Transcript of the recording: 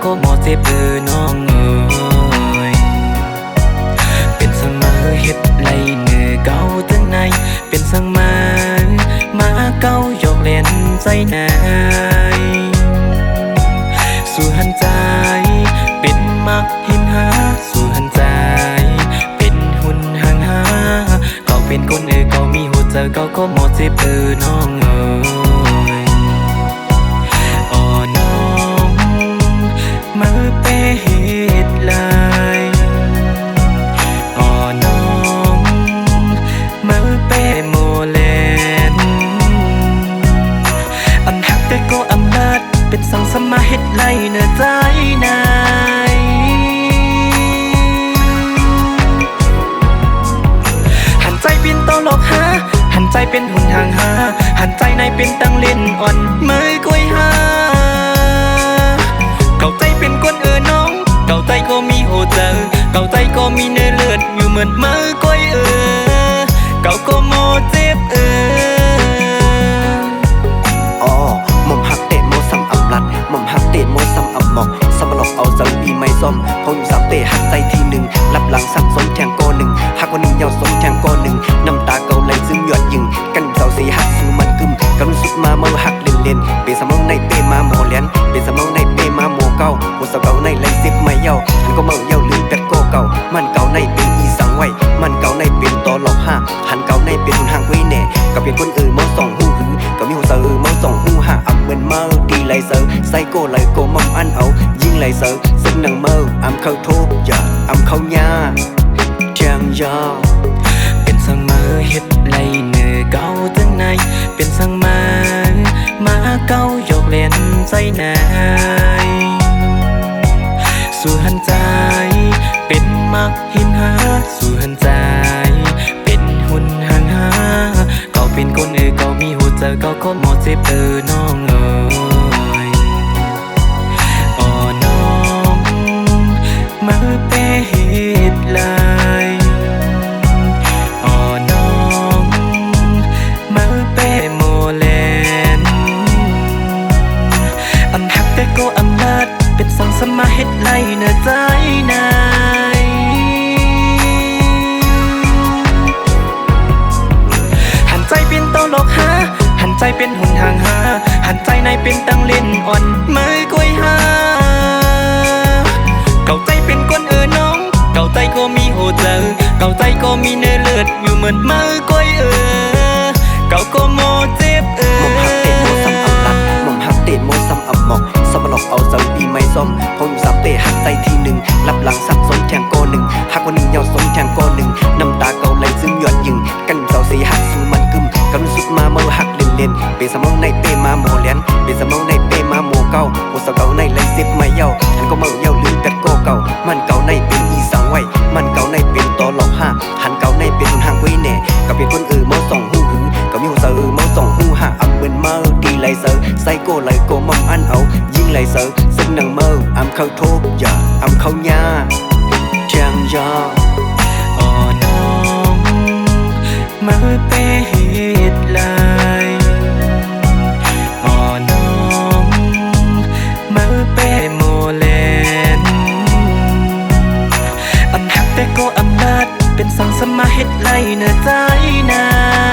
ก็หมอเจ็บน้องเอ๋ยเป็นสังมาเฮ็ดไรเนื้อเก่าจังในเป็นสังมาเก่าหยอกเล่นใจนายสู่หันใจเป็นมักหินหาสู่หันใจเป็นหุ่นห่างหาเขาเป็นคนเขามีหัวใจเขาก็หมดเจ็บน้องเอ๋ยอ๋อน้องมือเปเหตุลายอ๋อน้องมือเปโมเลนอันหักแต่ก็อำนาจเป็นสังสมาเฮ็ดไรเนื้อใจนายหันใจเป็นโตหลอกหาหันใจเป็นหุ่นห่างหาหันใจในเป็นตังเล่นอ่อนมือกล้วยหาเก่าใจเป็นคนน้องเก่าใจก็มีโหเจอเก่าใจก็มีเนื้อเลือดอยู่เหมือนมือกล้วยเก่าก็โมเจ็บหม่อมหักเตะโมซ้ำอับลัดหม่อมหักเตะโมซ้ำอับหมอกสมหลอกเอาใจปีไม่ส้มพออยู่สามเตะหักใจทีหนึ่งรับหลังสั่งสมแทงโกหนึ่งหักวันหนึ่งยาวสมแทงโกหนึ่งน้ำตาเกาไหลซึ่งหยดยิงกันเสาสีหักซื้อมันกึมกำสุดมาเมื่อหักเล่นเล่นเป็นสมองในเป้มาโมเลียนเป็นสมองในเป้มาโมเก้าหัวสาวเก่าในไหลซิบไม่เย้าหันก็เมาเย้าลืมเป็ดโกเก่ามันเก่าในเป็นอีสังไว้มันเก่าในเป็นตอหลอกห้าหันเก่าในเป็นหุ่นห่างไว้แน่ก็เป็นคนเมาส่องหูหือก็มีหัวเสือเมาส่องหูห่าอับเหมือนเมาดีไหลเสือไซโก้ไหลโกมั่มอันเอายิงไหลเสือซึ่งนังเมาอำเข้าโทอย่าอำเข้ายาเจียงยาเป็นสังมาเฮ็ดไรเนื้อเก่าจังในเป็นสังมาเก่าหยอกเล่นใจนายสู่หันใจเป็นมักหินหาสู่หันใจเป็นหุ่นห่างหาเขาเป็นคนเขามีหัวใจเขาก็หมดเจ็บน้องเอ๋ยอ๋อน้องมือเปเหตุลายอ๋อน้องมือเปโมเลนอันหักแต่ก็อำนาจเป็นสังสมาเฮ็ดไรเนื้อใจนายหันใจเป็นโตหลอกหาหันใจเป็นหุ่นห่างหาหันใจในเป็นตังเล่นอ่อนมือกล้วยหาเก่าใจเป็นคนน้องเก่าใจก็มีโหเจอเก่าใจก็มีเนื้อเลือดอยู่เหมือนมือกล้วยเก่าก็โมเจ็บหม่อมหักเตะโมซ้ำอับลัดหม่อมหักเตะโมซ้ำอับหมอกสมหลอกเอาใจปีไม่ส้มพออยู่สามเตะหักใจทีหนึ่งรับหลังสั่งสมแทงโกหนึ่งหักวันหนึ่งยาวสมแทงโกหนึ่งน้ำตาเกาไหลซึ่งหยดยิงกันเสาสีหักสู้มันกึมกำสุดมาเมื่อหักเล่นเล่นเป็นสมองในเป้มาโมเลียนเป็นสมองในเป้มาโมเก้าหัวสาวเก่าในไหลซิบไม่เย้าหันก็เมาเย้าลืมเป็ดโกเก่ามันเก่าในเป็นอีสังไว้มันเก่าในเป็นตอหลอกห้าหันเก่าในเป็นหุ่นห่างไว้แน่ก็เป็นคนเมาส่องหูหือก็มีหัวเสือเมาส่องหูห่าอับเหมือนเมาดีไหลเสือไซโก้ไหลโกมั่มอันเอายิงไหลเสือซึ่งนังเมาอำเข้าโทอย่าอำเข้ายาเจียงยาอ๋อน้องมือเปเหตุลายอ๋อน้องมือเปโมเลนอันหักแต่ก็อำนาจเป็นสังสมาเฮ็ดไรเนื้อใจนาย